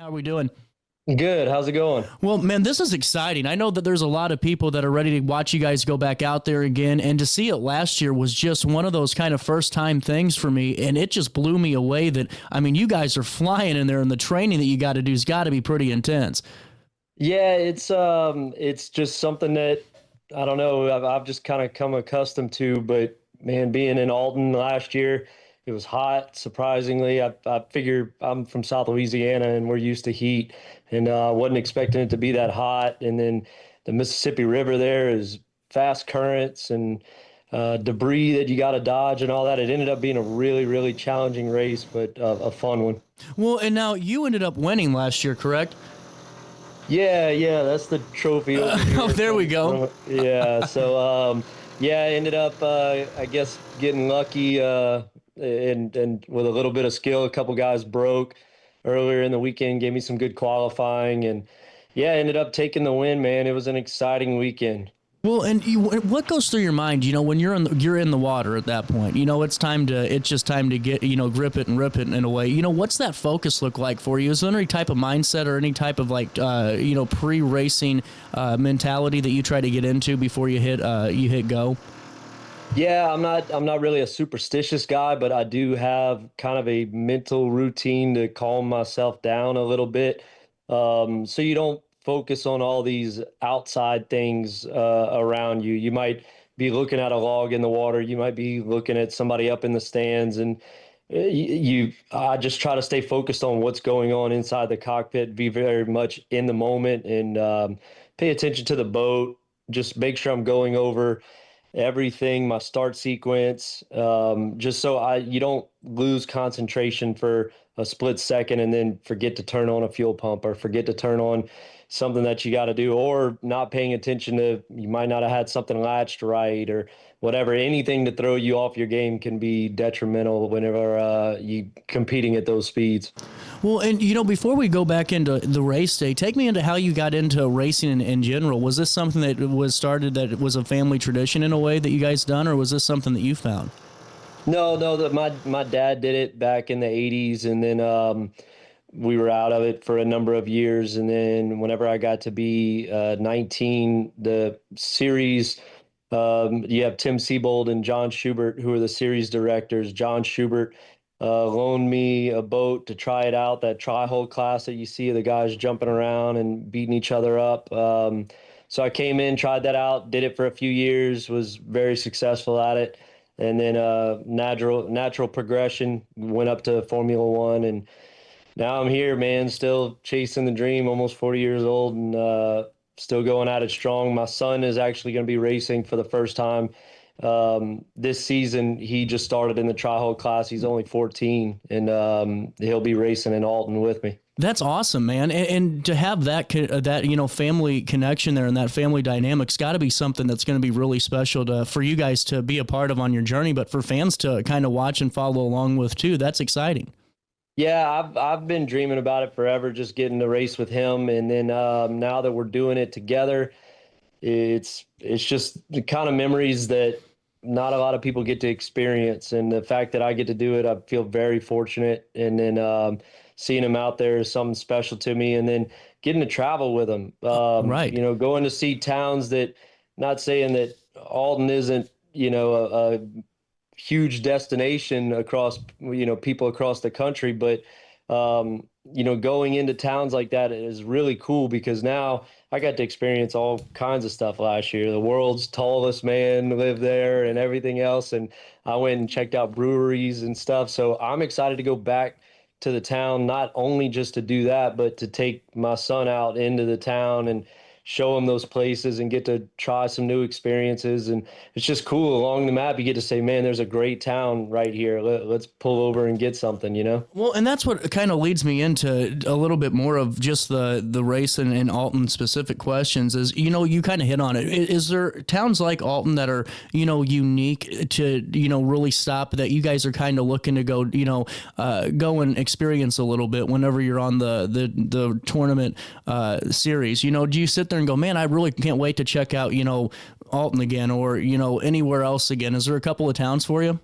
How are we doing? Good. How's it going? Well, man, this is exciting. I know that there's a lot of people that are ready to watch you guys go back out there again, and to see it last year was just one of those kind of first-time things for me, and it just blew me away that, I mean, you guys are flying in there, and the training that you got to do has got to be pretty intense. Yeah, it's just something that I don't know. I've just kind of come accustomed to, but man, being in Alton last year, it was hot. Surprisingly, I figure I'm from South Louisiana and we're used to heat, and wasn't expecting it to be that hot. And then the Mississippi River there is fast currents and debris that you got to dodge and all that. It ended up being a really, really challenging race, but a fun one. Well, and now you ended up winning last year, correct? Yeah, that's the trophy over here. Oh, there we go. Yeah, so yeah, I ended up I guess getting lucky and with a little bit of skill. A couple guys broke earlier in the weekend, gave me some good qualifying, and yeah, ended up taking the win, man. It was an exciting weekend. Well, and what goes through your mind, when you're in the water at that point, it's just time to get, grip it and rip it in a way, what's that focus look like for you? Is there any type of mindset or any type of pre-racing mentality that you try to get into before you hit go? Yeah, I'm not really a superstitious guy, but I do have kind of a mental routine to calm myself down a little bit. So you don't focus on all these outside things around you. You might be looking at a log in the water. You might be looking at somebody up in the stands, and I just try to stay focused on what's going on inside the cockpit, be very much in the moment, and pay attention to the boat. Just make sure I'm going over everything, my start sequence, just so you don't lose concentration for a split second and then forget to turn on a fuel pump or forget to turn on something that you got to do, or not paying attention to, you might not have had something latched right or whatever. Anything to throw you off your game can be detrimental whenever you competing at those speeds. Well, and before we go back into the race day, take me into how you got into racing in general. Was this something that was started, that it was a family tradition in a way that you guys done, or was this something that you found? No, my dad did it back in the 80s, and then we were out of it for a number of years. And then whenever I got to be 19, the series, you have Tim Siebold and John Schubert, who are the series directors. John Schubert loaned me a boat to try it out, that tri-hull class that you see the guys jumping around and beating each other up. So I came in, tried that out, did it for a few years, was very successful at it. And then natural progression, went up to Formula One, and now I'm here, man, still chasing the dream, almost 40 years old, and still going at it strong. My son is actually going to be racing for the first time this season. He just started in the tri-hull class. He's only 14, and he'll be racing in Alton with me. That's awesome, man. And to have that family connection there and that family dynamic's got to be something that's going to be really special for you guys to be a part of on your journey, but for fans to kind of watch and follow along with too. That's exciting. Yeah, I've been dreaming about it forever, just getting to race with him. And then now that we're doing it together, it's just the kind of memories that not a lot of people get to experience. And the fact that I get to do it, I feel very fortunate. And then seeing him out there is something special to me. And then getting to travel with him, right. Going to see towns that, not saying that Alton isn't, a huge destination across, people across the country, but going into towns like that is really cool, because now I got to experience all kinds of stuff last year. The world's tallest man lived there and everything else, and I went and checked out breweries and stuff. So I'm excited to go back to the town, not only just to do that, but to take my son out into the town and show him those places and get to try some new experiences. And it's just cool. Along the map, you get to say, man, there's a great town right here. Let's pull over and get something, Well, and that's what kind of leads me into a little bit more of just the race and Alton specific questions is, you kind of hit on it. Is there towns like Alton that are, unique to, really stop, that you guys are kind of looking to go, go and experience a little bit whenever you're on the tournament series? Do you sit there and go, man, I really can't wait to check out, Alton again, or, anywhere else again? Is there a couple of towns for you?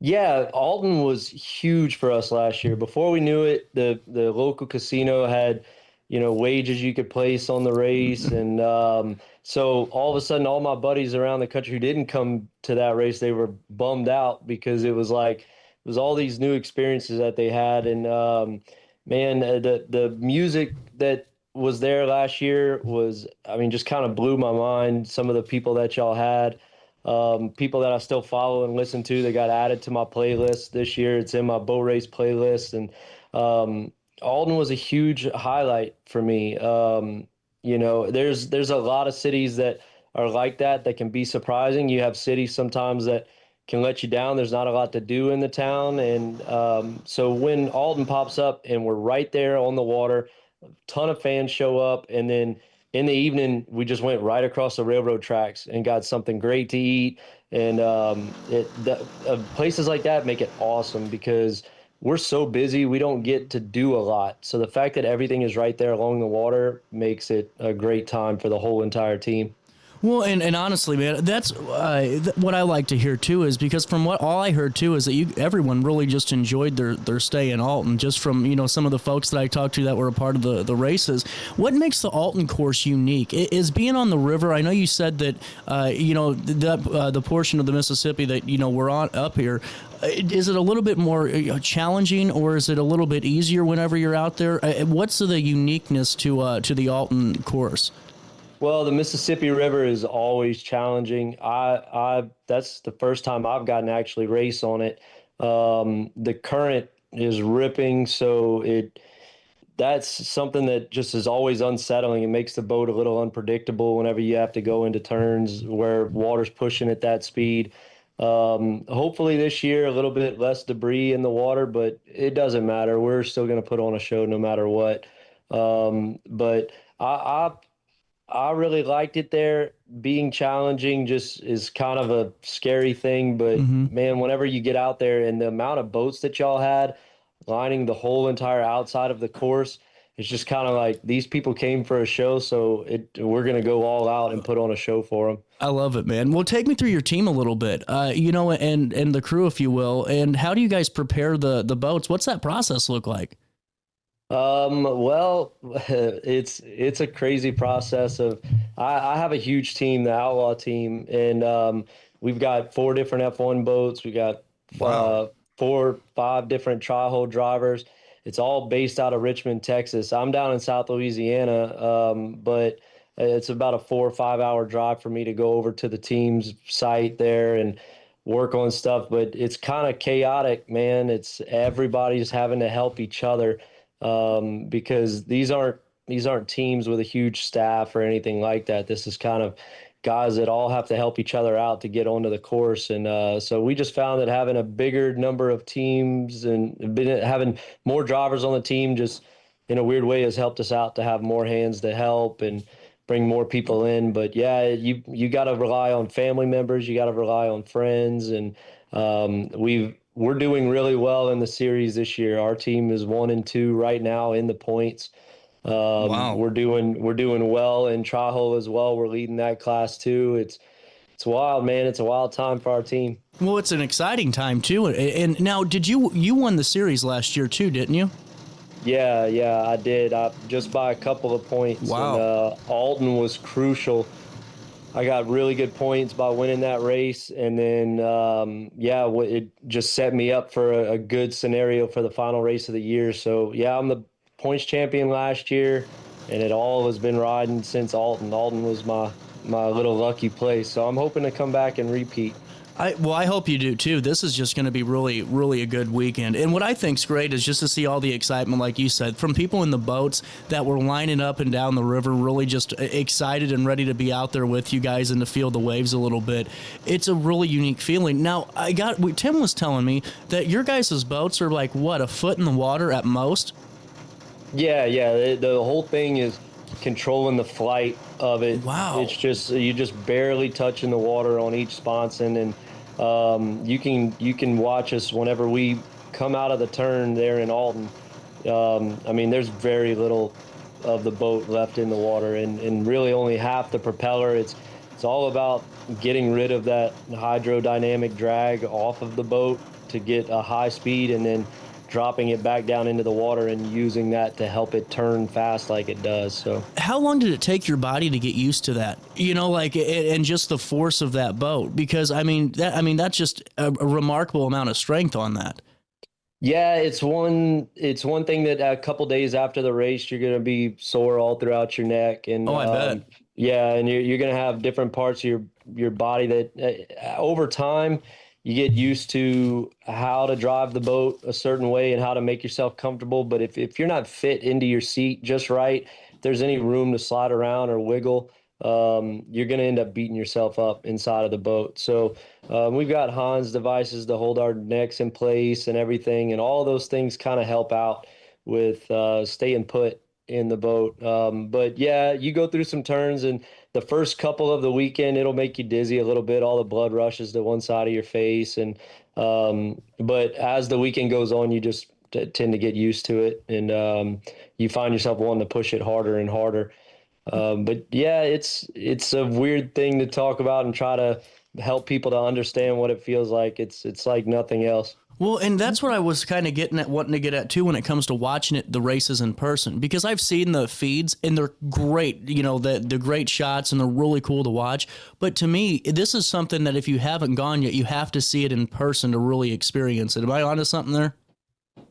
Yeah, Alton was huge for us last year. Before we knew it, the local casino had, wages you could place on the race, and so all of a sudden, all my buddies around the country who didn't come to that race, they were bummed out because it was all these new experiences that they had, and man, the music that was there last year was, I mean, just kind of blew my mind. Some of the people that y'all had. People that I still follow and listen to that got added to my playlist this year. It's in my boat race playlist, and Alden was a huge highlight for me. There's a lot of cities that are like that can be surprising. You have cities sometimes that can let you down. There's not a lot to do in the town, and so when Alden pops up and we're right there on the water, ton of fans show up, and then in the evening we just went right across the railroad tracks and got something great to eat. And places like that make it awesome because we're so busy, we don't get to do a lot. So the fact that everything is right there along the water makes it a great time for the whole entire team. Well, and honestly, man, that's what I like to hear too. Is because from what all I heard too is that everyone really just enjoyed their stay in Alton. Just from some of the folks that I talked to that were a part of the races. What makes the Alton course unique is being on the river. I know you said that the portion of the Mississippi that we're on up here. Is it a little bit more challenging, or is it a little bit easier whenever you're out there? What's the uniqueness to the Alton course? Well, the Mississippi River is always challenging. That's the first time I've gotten to actually race on it. The current is ripping, so that's something that just is always unsettling. It makes the boat a little unpredictable whenever you have to go into turns where water's pushing at that speed. Hopefully this year a little bit less debris in the water, but it doesn't matter. We're still going to put on a show no matter what. But I really liked it there. Being challenging just is kind of a scary thing, but man, whenever you get out there and the amount of boats that y'all had lining the whole entire outside of the course, it's just kind of like these people came for a show, so we're gonna go all out and put on a show for them. I love it, man. Well, take me through your team a little bit, and the crew, if you will, and how do you guys prepare the boats? What's that process look like? Well, it's a crazy process of I have a huge team, the Outlaw team, and we've got four different F1 boats. We got Wow. 5 different tri-hole drivers. It's all based out of Richmond, Texas. I'm down in South Louisiana, but it's about a 4 or 5 hour drive for me to go over to the team's site there and work on stuff. But it's kind of chaotic, man. It's everybody's having to help each other because these aren't teams with a huge staff or anything like that. This is kind of guys that all have to help each other out to get onto the course. And so we just found that having a bigger number of teams and having more drivers on the team just in a weird way has helped us out to have more hands to help and bring more people in. But yeah, you got to rely on family members, you got to rely on friends, and we're doing really well in the series this year. Our team is 1-2 right now in the points. Wow. We're doing well in tri-hole as well. We're leading that class too. It's wild, man. It's a wild time for our team. Well, it's an exciting time too. And now, did you won the series last year too, didn't you? Yeah, I did. I just by a couple of points. Wow. And Alton was crucial. I got really good points by winning that race, and then it just set me up for a good scenario for the final race of the year. So yeah, I'm the points champion last year, and it all has been riding since Alton. Alton was my little lucky place, so I'm hoping to come back and repeat. I hope you do too. This is just going to be really, really a good weekend. And what I think's great is just to see all the excitement, like you said, from people in the boats that were lining up and down the river, really just excited and ready to be out there with you guys and to feel the waves a little bit. It's a really unique feeling. Now, Tim was telling me that your guys' boats are like, what, a foot in the water at most? Yeah. The whole thing is controlling the flight of it. Wow. It's just you just barely touching the water on each sponson, and you can watch us whenever we come out of the turn there in Alton. I mean, there's very little of the boat left in the water, and really only half the propeller. It's all about getting rid of that hydrodynamic drag off of the boat to get a high speed and then dropping it back down into the water and using that to help it turn fast like it does. So how long did it take your body to get used to that? You know, like, and just the force of that boat, because that's just a remarkable amount of strength on that. yeah, it's one thing that a couple days after the race, you're going to be sore all throughout your neck. And Oh, I bet. yeah, and you're going to have different parts of your body that over time you get used to how to drive the boat a certain way and how to make yourself comfortable. But if you're not fit into your seat just right, if there's any room to slide around or wiggle, you're going to end up beating yourself up inside of the boat. So we've got Hans devices to hold our necks in place and everything, and all those things kind of help out with staying put in the boat. But yeah, you go through some turns, and the first couple of the weekend, it'll make you dizzy a little bit. All the blood rushes to one side of your face, and but as the weekend goes on, you just tend to get used to it, and you find yourself wanting to push it harder and harder. But yeah, it's a weird thing to talk about and try to help people to understand what it feels like. It's like nothing else. Well, and that's what I was kind of wanting to get at too when it comes to watching the races in person, because I've seen the feeds and they're great, you know, the great shots and they're really cool to watch. But to me, this is something that if you haven't gone yet, you have to see it in person to really experience it. Am I onto something there?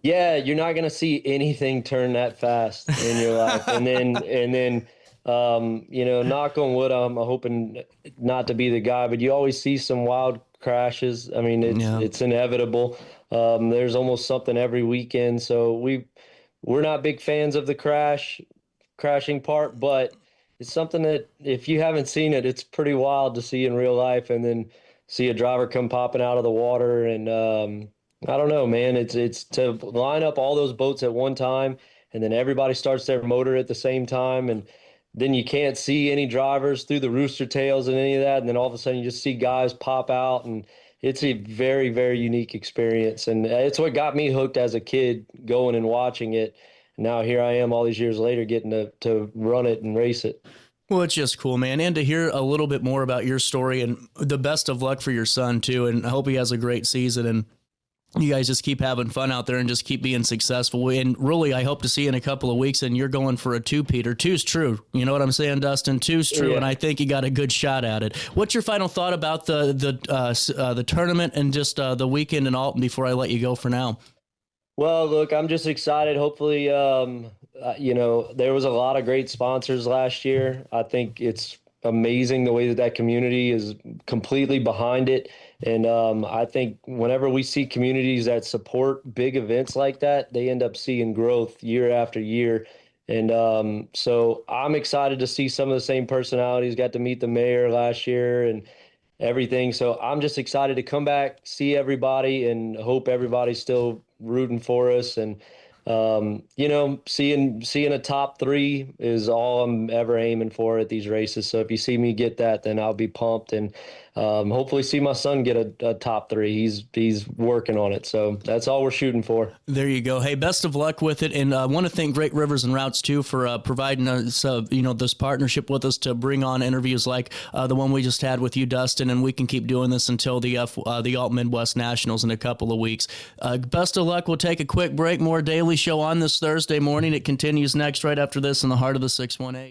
Yeah, you're not gonna see anything turn that fast in your life, and then knock on wood, I'm hoping not to be the guy, but you always see some wild crashes. I mean, Yeah. it's inevitable. There's almost something every weekend, so we're not big fans of the crashing part, but it's something that if you haven't seen it, it's pretty wild to see in real life, and then see a driver come popping out of the water. And I don't know, man. It's to line up all those boats at one time, and then everybody starts their motor at the same time, and then you can't see any drivers through the rooster tails and any of that, and then all of a sudden you just see guys pop out, and it's a very, very unique experience, and it's what got me hooked as a kid, going and watching it. Now here I am all these years later getting to run it and race it. Well, it's just cool, man. And to hear a little bit more about your story, and the best of luck for your son too. And I hope he has a great season, and you guys just keep having fun out there and just keep being successful. And really, I hope to see you in a couple of weeks and you're going for a two-peater. Two's true. You know what I'm saying, Dustin? Two's true, Yeah. and I think you got a good shot at it. What's your final thought about the tournament and just the weekend in Alton before I let you go for now? Well, look, I'm just excited. Hopefully, there was a lot of great sponsors last year. I think it's amazing the way that community is completely behind it. And I think whenever we see communities that support big events like that, they end up seeing growth year after year. And so I'm excited to see some of the same personalities. Got to meet the mayor last year and everything. So I'm just excited to come back, see everybody, and hope everybody's still rooting for us. And seeing a top three is all I'm ever aiming for at these races. So if you see me get that, then I'll be pumped, and hopefully see my son get a top three. He's working on it. So that's all we're shooting for. There you go. Hey, best of luck with it. And I want to thank Great Rivers and Routes too for providing us, this partnership with us to bring on interviews like the one we just had with you, Dustin. And we can keep doing this until the Alton Midwest Nationals in a couple of weeks. Best of luck. We'll take a quick break. More Daily Show on this Thursday morning. It continues next right after this in the heart of the 618.